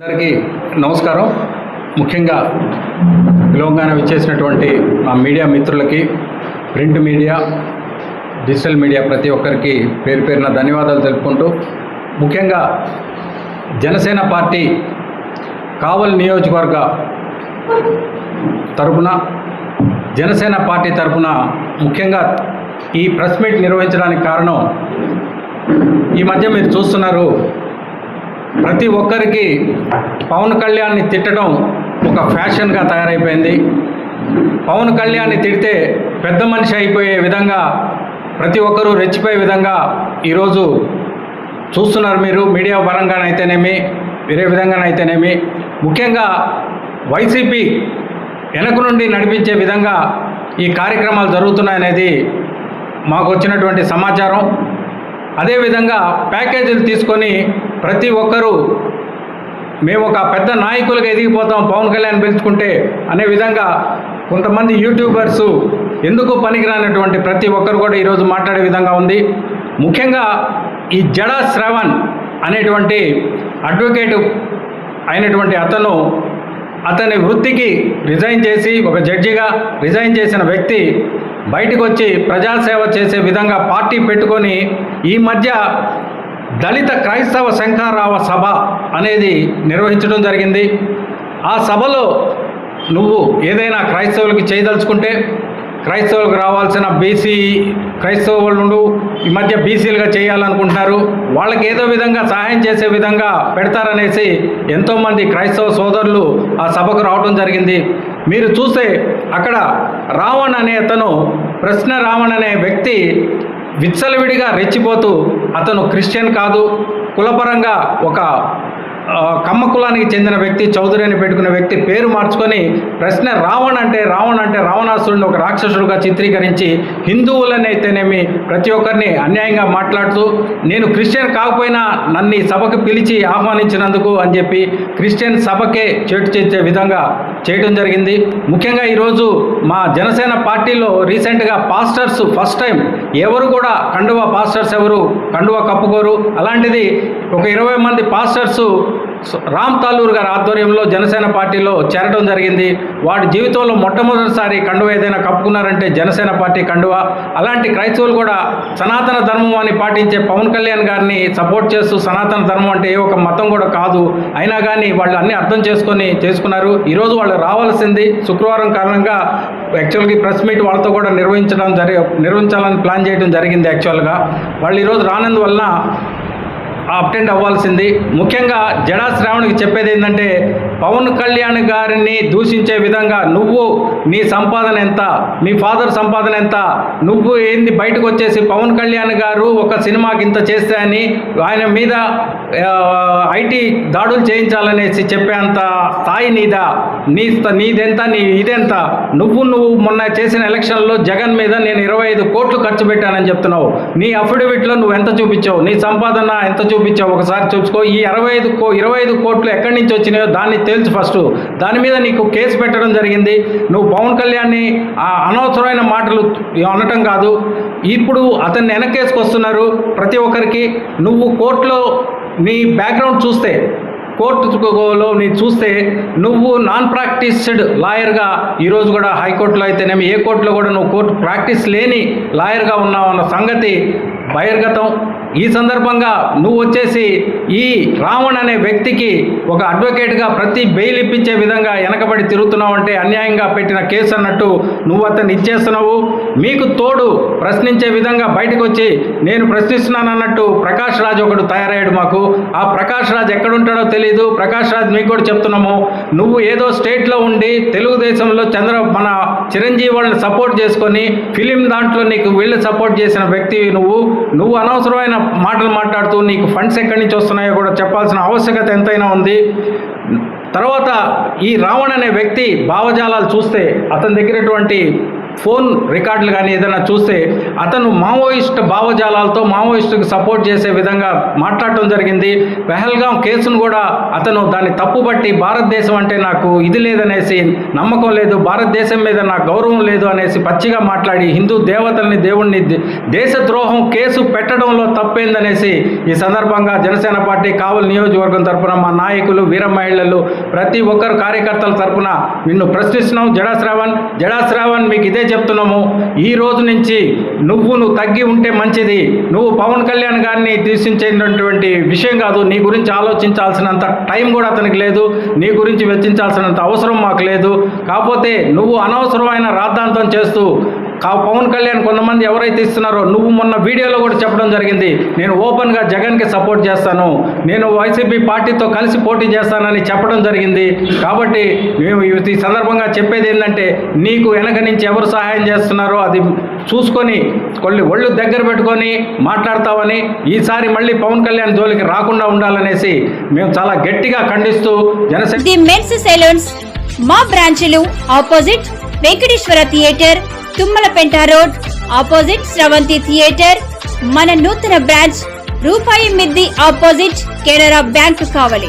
అందరికీ నమస్కారం. ముఖ్యంగా తెలంగాణ విచ్చేసినటువంటి మా మీడియా మిత్రులకి, ప్రింట్ మీడియా, డిజిటల్ మీడియా ప్రతి ఒక్కరికి పేరు పేరున ధన్యవాదాలు తెలుపుకుంటూ, ముఖ్యంగా జనసేన పార్టీ కావలి నియోజకవర్గ తరపున, జనసేన పార్టీ తరపున ముఖ్యంగా ఈ ప్రెస్ మీట్ నిర్వహించడానికి కారణం, ఈ మధ్య మీరు చూస్తున్నారు, ప్రతి ఒక్కరికి పవన్ కళ్యాణ్ని తిట్టడం ఒక ఫ్యాషన్గా తయారైపోయింది. పవన్ కళ్యాణ్ని తిడితే పెద్ద మనిషి అయిపోయే విధంగా, ప్రతి ఒక్కరూ రెచ్చిపోయే విధంగా ఈరోజు చూస్తున్నారు. మీరు మీడియా పరంగానైతేనేమి, వేరే విధంగానైతేనేమి, ముఖ్యంగా వైసీపీ వెనక నుండి నడిపించే విధంగా ఈ కార్యక్రమాలు జరుగుతున్నాయనేది మాకు వచ్చినటువంటి సమాచారం. అదేవిధంగా ప్యాకేజీలు తీసుకొని ప్రతి ఒక్కరూ మేము ఒక పెద్ద నాయకులుగా ఎదిగిపోతాం పవన్ కళ్యాణ్ పిలుచుకుంటే అనే విధంగా కొంతమంది యూట్యూబర్సు ఎందుకు పనికిరానటువంటి ప్రతి ఒక్కరు కూడా ఈరోజు మాట్లాడే విధంగా ఉంది. ముఖ్యంగా ఈ జడా శ్రవణ్ అనేటువంటి అడ్వకేటు అయినటువంటి అతని వృత్తికి రిజైన్ చేసి, ఒక జడ్జిగా రిజైన్ చేసిన వ్యక్తి బయటకు వచ్చి ప్రజాసేవ చేసే విధంగా పార్టీ పెట్టుకొని ఈ మధ్య దళిత క్రైస్తవ శంఖారావ సభ అనేది నిర్వహించడం జరిగింది. ఆ సభలో నువ్వు ఏదైనా క్రైస్తవులకి చేయదలుచుకుంటే, క్రైస్తవులకు రావాల్సిన బీసీ క్రైస్తవులు ఈ మధ్య బీసీలుగా చేయాలనుకుంటున్నారు, వాళ్ళకి ఏదో విధంగా సహాయం చేసే విధంగా పెడతారనేసి ఎంతోమంది క్రైస్తవ సోదరులు ఆ సభకు రావడం జరిగింది. మీరు చూస్తే అక్కడ రావణ్ అనే ప్రశ్న రావణ్ అనే వ్యక్తి విచ్చలవిడిగా రెచ్చిపోతూ, అతను క్రిస్టియన్ కాదు, కులపరంగా ఒక కమ్మ కులానికి చెందిన వ్యక్తి, చౌదరి అని పెట్టుకున్న వ్యక్తి పేరు మార్చుకొని ప్రశ్న రావణ్ అంటే రావణాసురుడిని ఒక రాక్షసుడిగా చిత్రీకరించి హిందువులనైతేనేమి ప్రతి ఒక్కరిని అన్యాయంగా మాట్లాడుతూ, నేను క్రిస్టియన్ కాకపోయినా నన్ను ఈ సభకు పిలిచి ఆహ్వానించినందుకు అని చెప్పి క్రిస్టియన్ సభకే చేటు చేసే విధంగా చేయడం జరిగింది. ముఖ్యంగా ఈరోజు మా జనసేన పార్టీలో రీసెంట్గా పాస్టర్స్ ఫస్ట్ టైం ఎవరు కూడా పాస్టర్స్ ఎవరు కండువా కప్పుకోరు. అలాంటిది ఒక 20 మంది పాస్టర్సు రామ్ తాలూరు గారి ఆధ్వర్యంలో జనసేన పార్టీలో చేరడం జరిగింది. వాడి జీవితంలో మొట్టమొదటిసారి కండువా ఏదైనా కప్పుకున్నారంటే జనసేన పార్టీ కండువా. అలాంటి క్రైస్తవులు కూడా సనాతన ధర్మం అని పాటించే పవన్ కళ్యాణ్ గారిని సపోర్ట్ చేస్తూ, సనాతన ధర్మం అంటే ఏ ఒక మతం కూడా కాదు, అయినా కానీ వాళ్ళు అన్నీ అర్థం చేసుకున్నారు. ఈరోజు వాళ్ళు రావాల్సింది శుక్రవారం కారణంగా యాక్చువల్గా ప్రెస్ మీట్ వాళ్ళతో కూడా నిర్వహించాలని ప్లాన్ చేయడం జరిగింది. యాక్చువల్గా వాళ్ళు ఈరోజు రానందువలన అటెండ్ అవ్వాల్సింది. ముఖ్యంగా జడా శ్రావణ్కి చెప్పేది ఏంటంటే, పవన్ కళ్యాణ్ గారిని దూషించే విధంగా నువ్వు నీ సంపాదన ఎంత, మీ ఫాదర్ సంపాదన ఎంత, నువ్వు ఏంది బయటకు వచ్చేసి పవన్ కళ్యాణ్ గారు ఒక సినిమాకి ఇంత చేస్తే అని ఆయన మీద ఐటీ దాడులు చేయించాలనేసి చెప్పేంత స్థాయి నీదెంత, ఇదెంత, నువ్వు మొన్న చేసిన ఎలక్షన్లో జగన్ మీద నేను 25 కోట్లు ఖర్చు పెట్టానని చెప్తున్నావు. నీ అఫిడవిట్లో నువ్వు ఎంత చూపించావు, నీ సంపాదన ఎంత చూపించావు ఒకసారి చూసుకో. ఈ 25 కోట్లు ఎక్కడి నుంచి వచ్చినాయో దాన్ని తెలుసు ఫస్ట్. దాని మీద నీకు కేసు పెట్టడం జరిగింది. నువ్వు పవన్ కళ్యాణ్ని అనవసరమైన మాటలు అనటం కాదు. ఇప్పుడు అతన్ని వెనకేసుకొస్తున్నారు ప్రతి ఒక్కరికి. నువ్వు కోర్టులో నీ బ్యాక్గ్రౌండ్ చూస్తే, కోర్టులో చూస్తే నువ్వు నాన్ ప్రాక్టీస్డ్ లాయర్గా ఈరోజు కూడా హైకోర్టులో అయితేనేమి ఏ కోర్టులో కూడా నువ్వు కోర్టు ప్రాక్టీస్ లేని లాయర్గా ఉన్నావు అన్న సంగతి బహిర్గతం. ఈ సందర్భంగా నువ్వు వచ్చేసి ఈ రావణ్ అనే వ్యక్తికి ఒక అడ్వకేట్గా ప్రతి బెయిల్ ఇప్పించే విధంగా వెనకబడి తిరుగుతున్నావు అంటే అన్యాయంగా పెట్టిన కేసు అన్నట్టు నువ్వు అతన్ని ఇచ్చేస్తున్నావు. మీకు తోడు ప్రశ్నించే విధంగా బయటకు వచ్చి నేను ప్రశ్నిస్తున్నాను అన్నట్టు ప్రకాష్ రాజ్ ఒకడు తయారయ్యాడు మాకు. ఆ ప్రకాష్ రాజ్ ఎక్కడుంటాడో తెలియదు. ప్రకాష్ రాజ్ మీకు కూడా చెప్తున్నాము, నువ్వు ఏదో స్టేట్లో ఉండి తెలుగుదేశంలో మన చిరంజీవి వాళ్ళని సపోర్ట్ చేసుకొని ఫిలిం దాంట్లో నీకు వీళ్ళు సపోర్ట్ చేసిన వ్యక్తి నువ్వు అనవసరమైన మాటలు మాట్లాడుతూ నీకు ఫండ్స్ ఎక్కడి నుంచి వస్తున్నాయో కూడా చెప్పాల్సిన ఆవశ్యకత ఎంతైనా ఉంది. తర్వాత ఈ రావణ్ అనే వ్యక్తి భావజాలాలు చూస్తే, అతని దగ్గరటువంటి ఫోన్ రికార్డులు కానీ ఏదైనా చూస్తే అతను మావోయిస్ట్ భావజాలాలతో మావోయిస్టుకు సపోర్ట్ చేసే విధంగా మాట్లాడటం జరిగింది. పెహల్గాం కేసును కూడా అతను దాన్ని తప్పుబట్టి భారతదేశం అంటే నాకు ఇది లేదనేసి, నమ్మకం లేదు, భారతదేశం మీద నాకు గౌరవం లేదు అనేసి పచ్చిగా మాట్లాడి హిందూ దేవతల్ని దేవుణ్ణి దేశద్రోహం కేసు పెట్టడంలో తప్పేందనేసి ఈ సందర్భంగా జనసేన పార్టీ కావలి నియోజకవర్గం తరఫున మా నాయకులు, వీర మహిళలు, ప్రతి ఒక్కరు కార్యకర్తల తరఫున నిన్ను ప్రశ్నిస్తున్నాం. జడాశ్రావణ్ మీకు ఇదే చెప్తున్నాము. ఈ రోజు నుంచి నువ్వు తగ్గి ఉంటే మంచిది. నువ్వు పవన్ కళ్యాణ్ గారిని దూషించేటటువంటి విషయం కాదు. నీ గురించి ఆలోచించాల్సినంత టైం కూడా అతనికి లేదు. నీ గురించి వెచ్చించాల్సినంత అవసరం మాకు లేదు. కాకపోతే నువ్వు అనవసరమైన రాద్ధాంతం చేస్తూ పవన్ కళ్యాణ్ కొంతమంది ఎవరైతే ఇస్తున్నారో, నువ్వు మొన్న వీడియోలో కూడా చెప్పడం జరిగింది, నేను ఓపెన్గా జగన్కి సపోర్ట్ చేస్తాను, నేను వైసీపీ పార్టీతో కలిసి పోటీ చేస్తానని చెప్పడం జరిగింది. కాబట్టి మేము ఈ సందర్భంగా చెప్పేది ఏంటంటే, నీకు వెనక నుంచి ఎవరు సహాయం చేస్తున్నారో అది చూసుకొని ఒళ్ళు దగ్గర పెట్టుకొని మాట్లాడతామని, ఈసారి మళ్ళీ పవన్ కళ్యాణ్ జోలికి రాకుండా ఉండాలనేసి మేము చాలా గట్టిగా ఖండిస్తూ జనసేన ది మెన్స్ సెలూన్స్ మా బ్రాంచ్లు opposite Venkateswara theatre, Tummalapenta road, opposite Sravanthi theatre. మన నూతన బ్రాంచ్ రూపాయి మిద్ది ఆపోజిట్ కెనరా బ్యాంక్ కావలి.